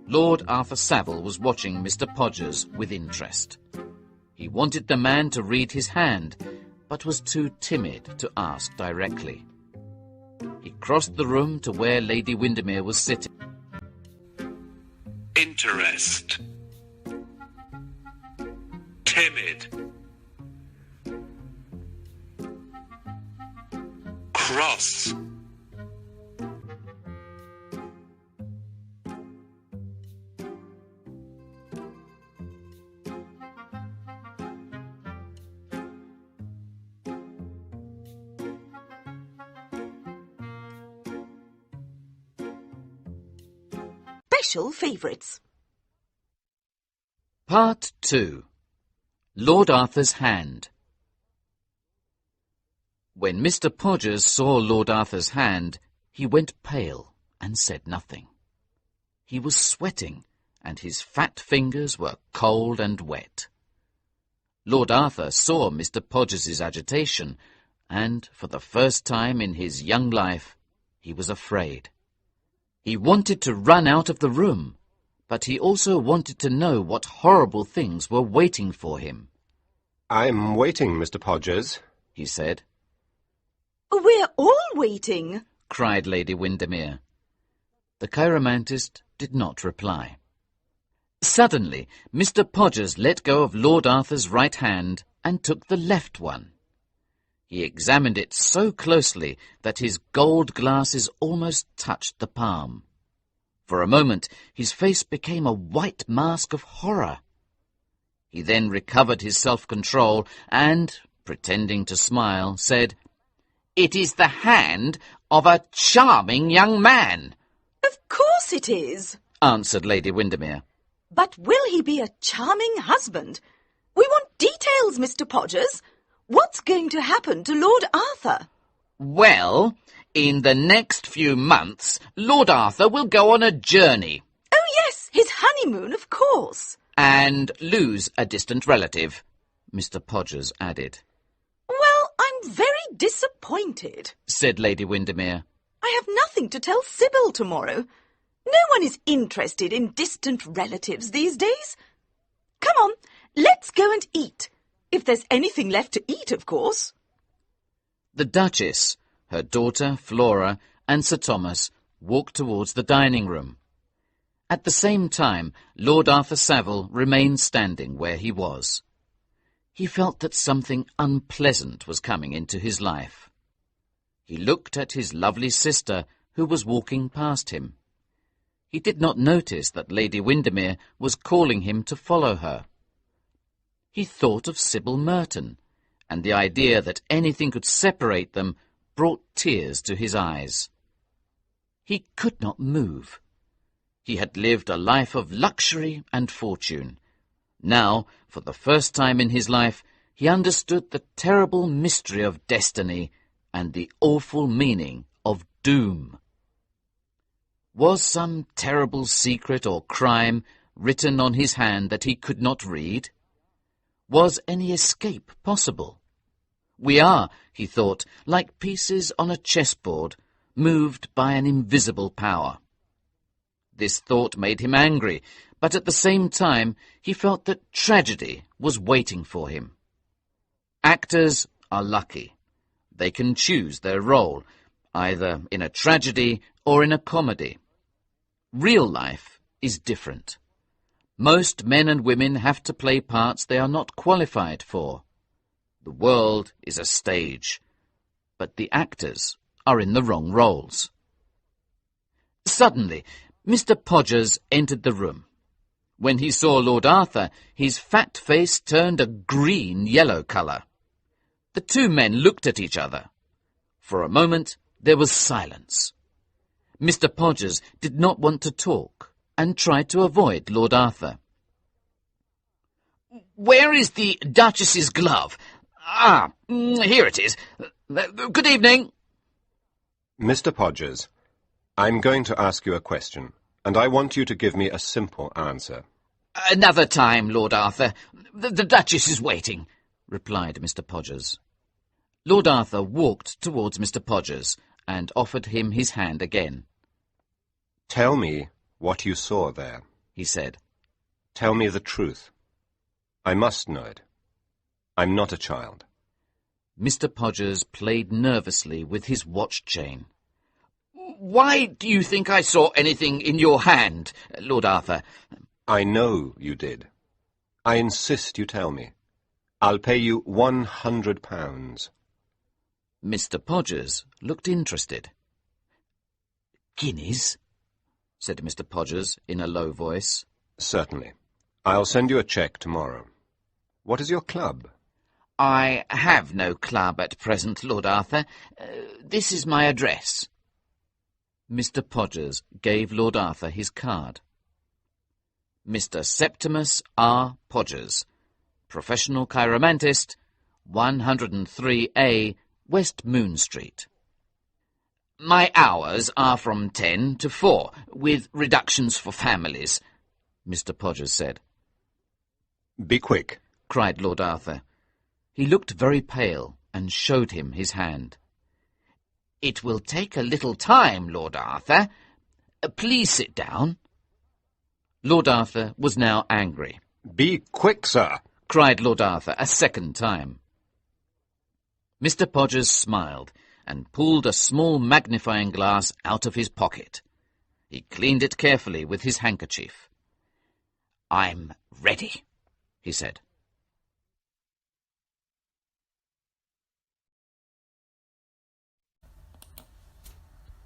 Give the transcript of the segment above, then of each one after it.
Lord Arthur Savile was watching Mr. Podgers with interest. He wanted the man to read his hand, but was too timid to ask directly. He crossed the room to where Lady Windermere was sitting. Interest. Timid. Cross. Special favourites. Part 2. Lord Arthur's Hand. When Mr. Podgers saw Lord Arthur's hand, he went pale and said nothing. He was sweating, and his fat fingers were cold and wet. Lord Arthur saw Mr. Podgers's agitation, and for the first time in his young life, he was afraid. He wanted to run out of the room, but he also wanted to know what horrible things were waiting for him. "I'm waiting, Mr. Podgers," he said. We're all waiting, cried Lady Windermere. The chiromantist did not reply. Suddenly, Mr. Podgers let go of Lord Arthur's right hand and took the left one. He examined it so closely that his gold glasses almost touched the palm. For a moment, his face became a white mask of horror. He then recovered his self-control and, pretending to smile, said, "It is the hand of a charming young man." Of course it is, answered Lady Windermere. But will he be a charming husband? We want details, Mr. Podgers. What's going to happen to Lord Arthur? Well, in the next few months, Lord Arthur will go on a journey. Oh, yes, his honeymoon, of course. And lose a distant relative, Mr. Podgers added. Well, I'm very disappointed, said Lady Windermere. I have nothing to tell Savile tomorrow. No one is interested in distant relatives these days. Come on, let's go and eat. If there's anything left to eat, of course. The Duchess, her daughter Flora, and Sir Thomas walked towards the dining room. At the same time, Lord Arthur Savile remained standing where he was. He felt that something unpleasant was coming into his life. He looked at his lovely sister, who was walking past him. He did not notice that Lady Windermere was calling him to follow her. He thought of Sybil Merton, and the idea that anything could separate them brought tears to his eyes. He could not move. He had lived a life of luxury and fortune. Now, for the first time in his life, he understood the terrible mystery of destiny and the awful meaning of doom. Was some terrible secret or crime written on his hand that he could not read? Was any escape possible? We are, he thought, like pieces on a chessboard, moved by an invisible power. This thought made him angry, but at the same time he felt that tragedy was waiting for him. Actors are lucky. They can choose their role, either in a tragedy or in a comedy. Real life is different. Most men and women have to play parts they are not qualified for. The world is a stage, but the actors are in the wrong roles. Suddenly, Mr. Podgers entered the room. When he saw Lord Arthur, his fat face turned a green-yellow colour. The two men looked at each other. For a moment, there was silence. Mr. Podgers did not want to talk, and tried to avoid Lord Arthur. "Where is the Duchess's glove? Ah, here it is. Good evening." "Mr. Podgers, I'm going to ask you a question, and I want you to give me a simple answer." "Another time, Lord Arthur. The Duchess is waiting," replied Mr. Podgers. Lord Arthur walked towards Mr. Podgers and offered him his hand again. "Tell me what you saw there." he said. Tell me the truth. I must know it. I'm not a child. Mr. Podgers played nervously with his watch chain. Why do you think I saw anything in your hand, Lord Arthur? I know you did. I insist you tell me. I'll pay you £100. Mr. Podgers looked interested. Guineas? Said Mr. Podgers in a low voice. Certainly. I'll send you a cheque tomorrow. What is your club? I have no club at present, Lord Arthur. This is my address. Mr. Podgers gave Lord Arthur his card. Mr. Septimus R. Podgers, professional chiromantist, 103A, West Moon Street. My hours are from 10 to 4, with reductions for families, Mr. Podgers said. Be quick, cried Lord Arthur. He looked very pale and showed him his hand. It will take a little time, Lord Arthur. Please sit down. Lord Arthur was now angry. Be quick, sir, cried Lord Arthur a second time. Mr. Podgers smiled and pulled a small magnifying glass out of his pocket. He cleaned it carefully with his handkerchief. I'm ready, he said.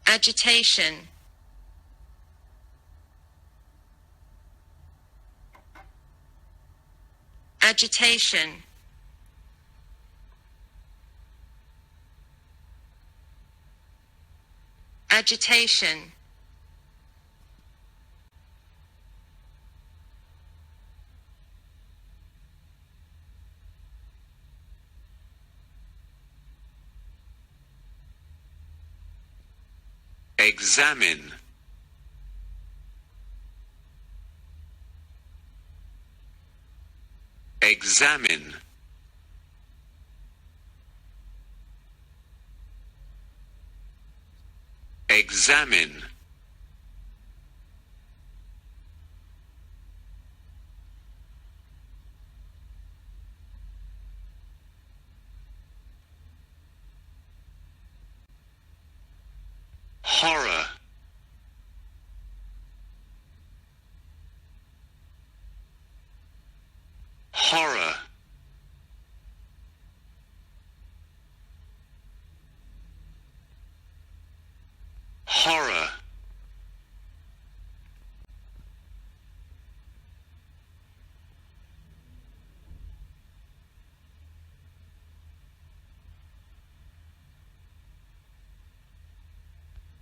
Agitation. Agitation. Agitation. Examine. Examine. Examine. Horror. Horror. Horror.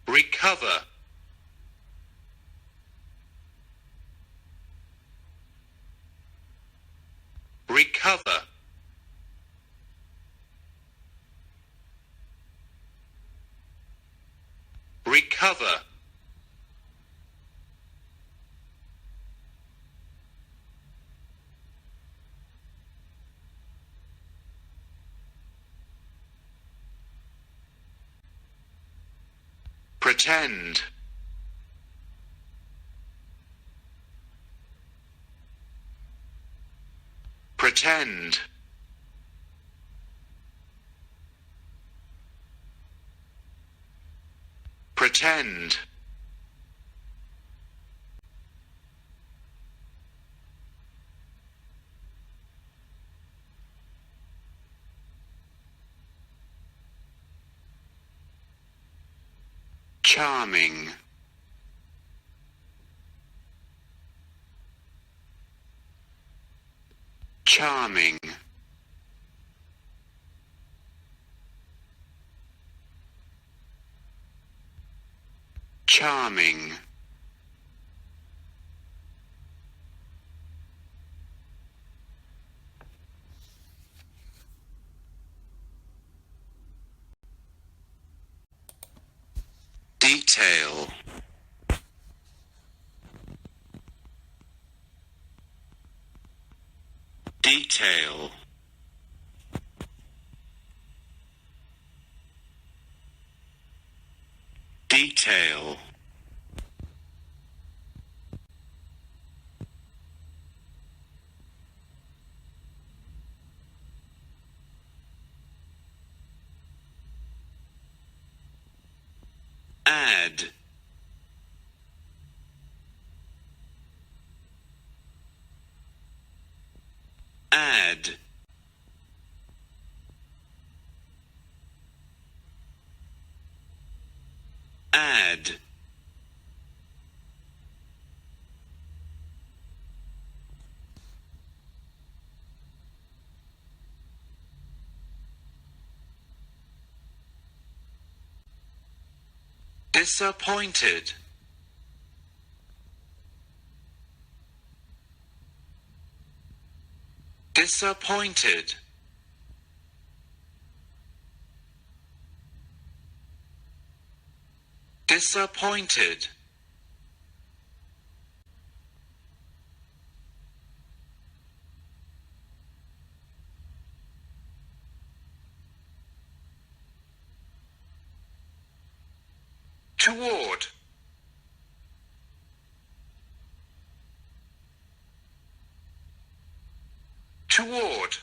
Recover. Recover. Recover. Pretend. Pretend. Pretend. Charming. Charming. Charming. Detail. Detail. Detail. add, add, add, disappointed, disappointed, disappointed, toward, toward,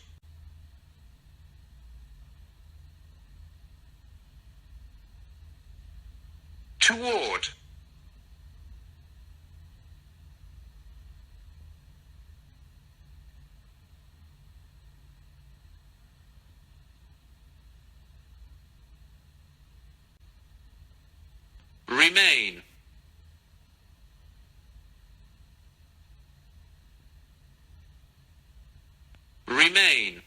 toward, remain, remain,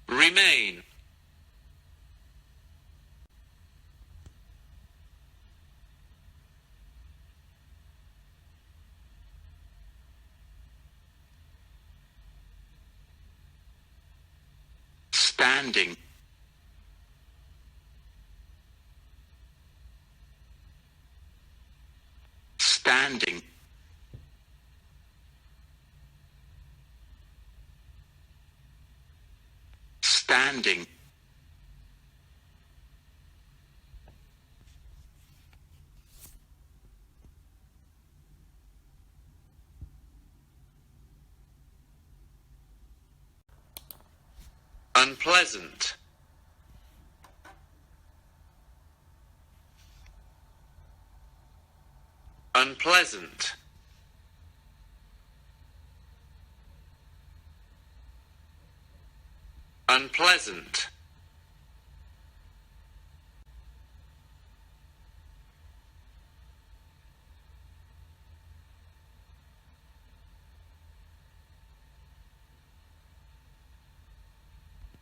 remain, standing, standing, standing, unpleasant, unpleasant, unpleasant,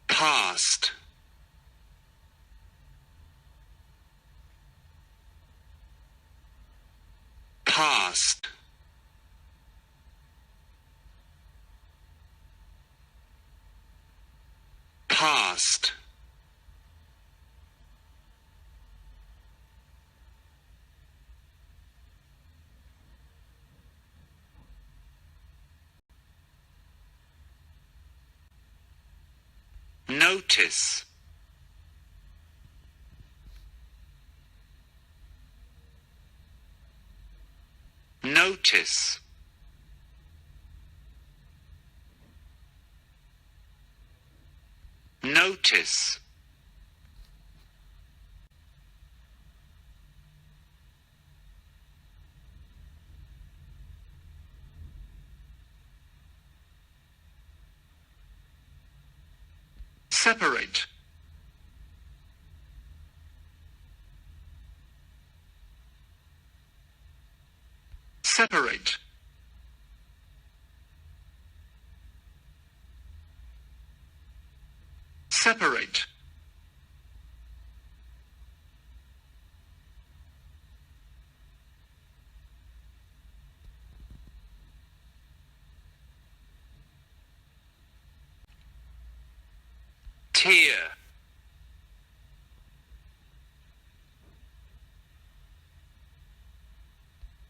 past, past, past, notice, notice, notice, separate, separate, separate, tear,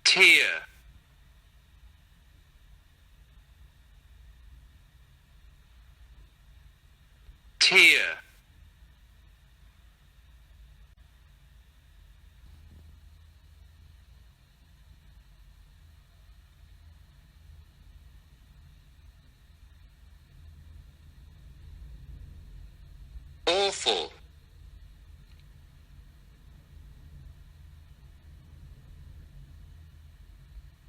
tear, tear, awful,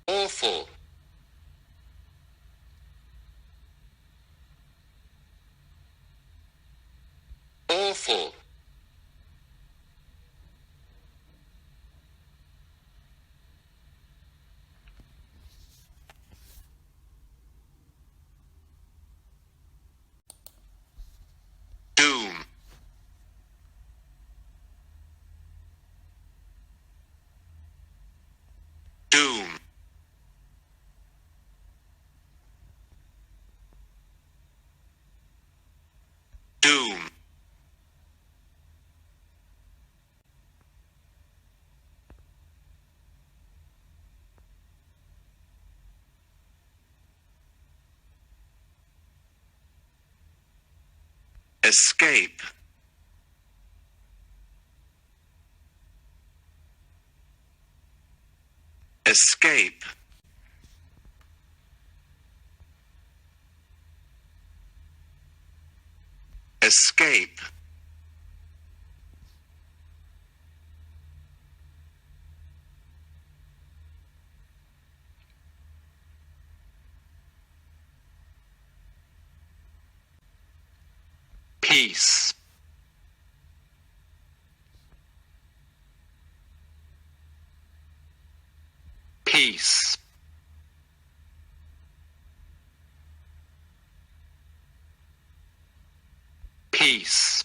awful, awful, doom, doom, doom, escape, escape, escape, peace, peace, peace,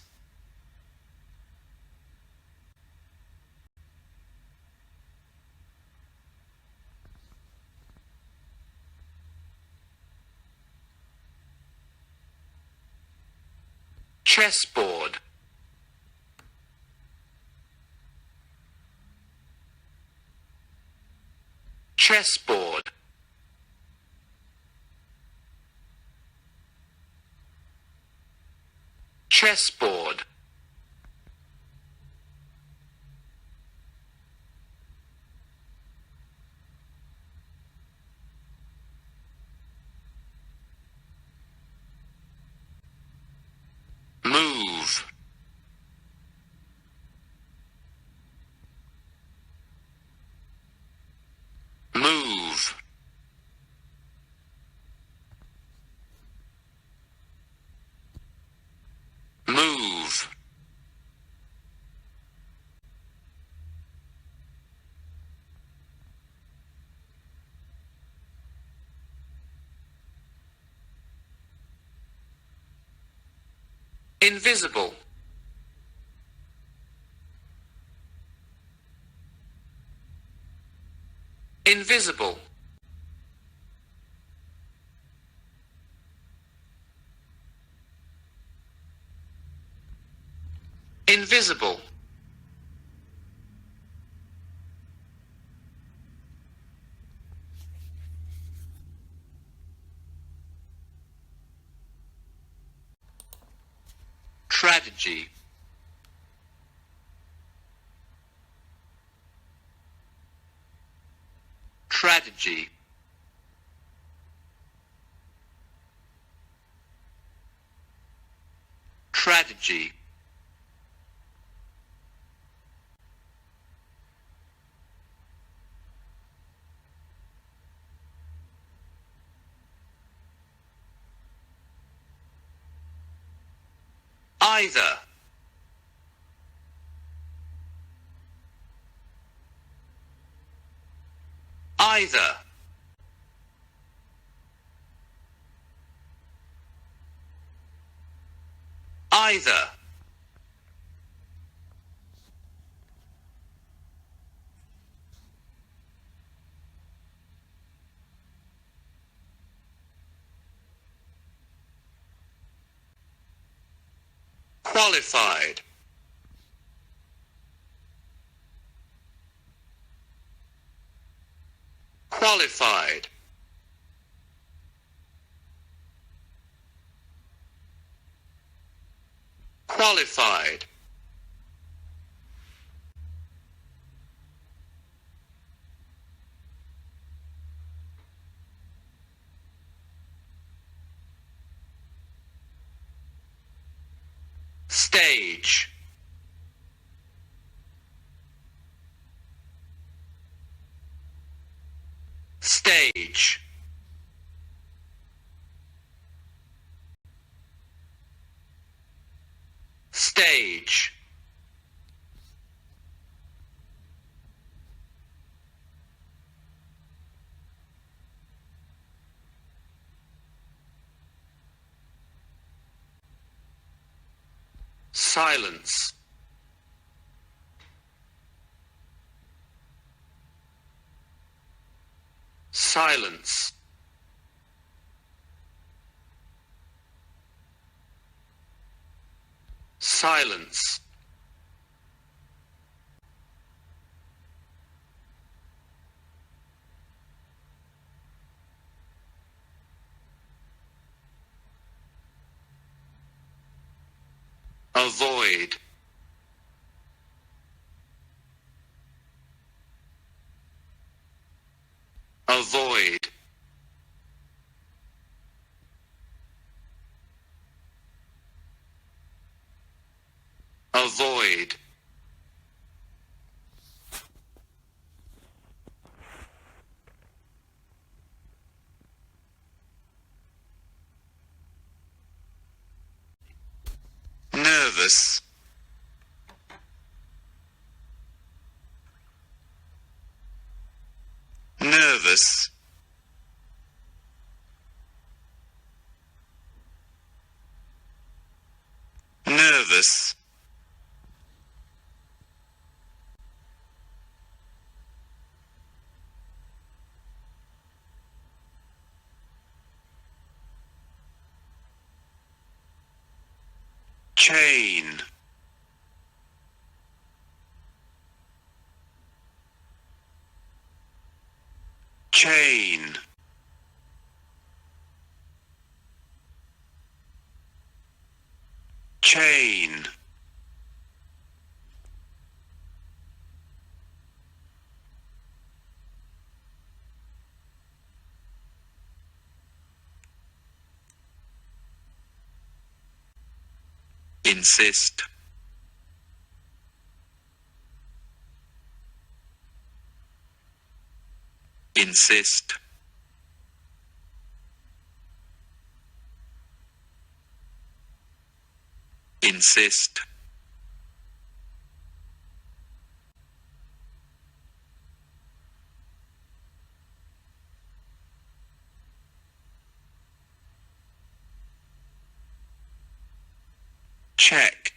chessboard, chessboard, chessboard, move, move, move, invisible, invisible, invisible, tragedy, tragedy, tragedy, either, either, either, qualified, qualified, qualified, stage, stage, stage, silence, silence, silence, avoid, avoid, avoid, nervous, nervous, nervous, chain, chain, chain, insist, insist, insist, check,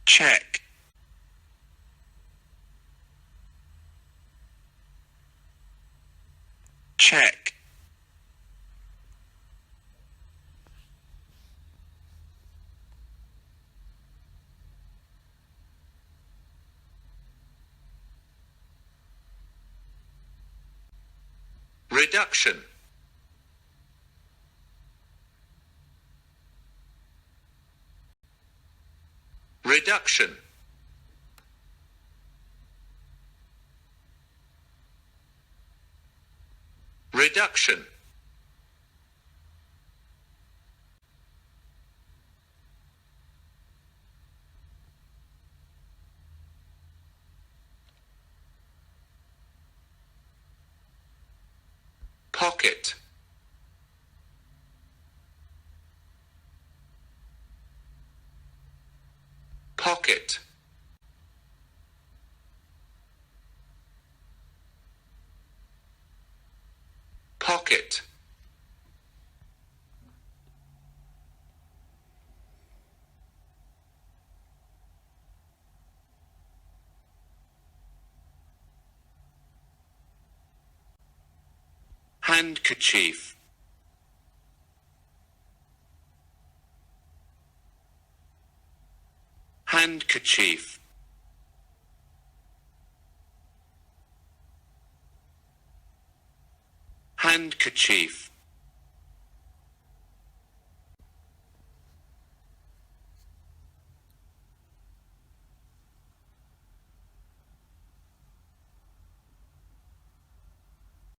check, check, reduction, reduction, reduction, pocket, pocket, pocket, handkerchief, handkerchief, handkerchief,